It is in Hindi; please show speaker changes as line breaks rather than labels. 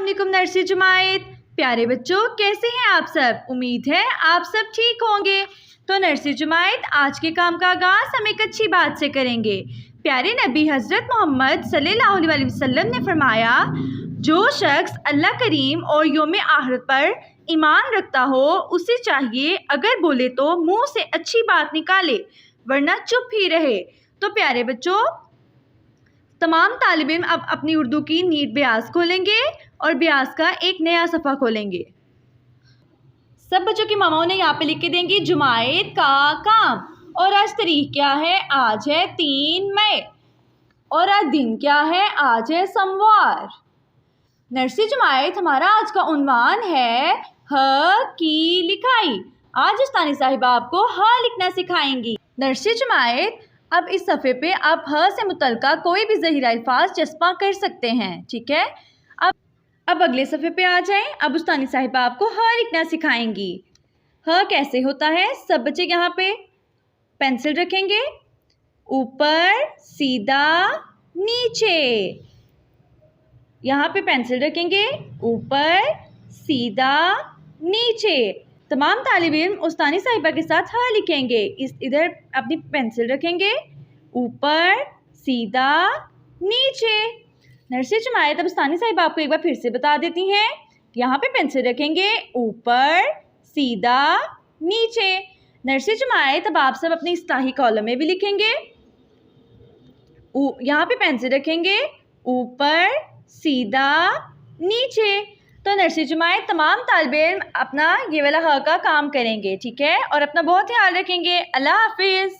अस्सलामुअलैकुम नर्सरी जमायत। प्यारे बच्चों, कैसे हैं आप सब? उम्मीद है आप सब ठीक होंगे। तो नर्सरी जमायत, आज के काम का आगाज़ हम एक अच्छी बात से करेंगे। प्यारे नबी हज़रत मोहम्मद सल्लल्लाहु अलैहि वसल्लम ने फरमाया, जो शख्स अल्लाह करीम और यौम आखिरत पर ईमान रखता हो, उसे चाहिए अगर बोले तो मुंह से अच्छी बात निकाले, वरना चुप ही रहे। तो प्यारे बच्चों, तमाम तालिब इल्म अब अपनी उर्दू की नीट ब्याज खोलेंगे और ब्याज का एक नया सफ़ा खोलेंगे। सब बच्चों की मामाओं ने यहाँ पे लिख के देंगी जुमायत का काम। और आज तारीख क्या है? आज है 3 मई। और आज दिन क्या है? आज है सोमवार। नर्सरी जुमायत, हमारा आज का उन्वान है ह की लिखाई। आज उस्तानी साहिबा आपको ह लिखना सिखाएंगी। नर्सरी जुमायत, अब इस सफ़े पे आप ह से मुतल्लिका कोई भी ज़हीरा अल्फाज चस्पा कर सकते हैं, ठीक है। अब अगले सफ़े पे आ जाएं। अब उस्तानी साहिबा आपको ह लिखना सिखाएंगी। ह कैसे होता है? सब बच्चे यहाँ पे पेंसिल रखेंगे, ऊपर सीधा नीचे। यहाँ पे पेंसिल रखेंगे, ऊपर सीधा नीचे। तमाम तालिब इल्म उस्तानी साहिबा के साथ ह लिखेंगे। इधर अपनी पेंसिल रखेंगे, ऊपर सीधा नीचे। नर्सरी जमायत, अब उस्तानी साहिबा आपको एक बार फिर से बता देती हैं। यहाँ पे पेंसिल रखेंगे, ऊपर सीधा नीचे। नर्सरी जमायत, अब आप सब अपनी इस्लाही कॉलम में भी लिखेंगे। यहाँ पे पेंसिल रखेंगे, ऊपर सीधा नीचे। तो नर्सरी जमायत, तमाम तालिब इल्म अपना ये वाला ह का काम करेंगे, ठीक है। और अपना बहुत ख्याल रखेंगे। अल्लाह हाफिज़।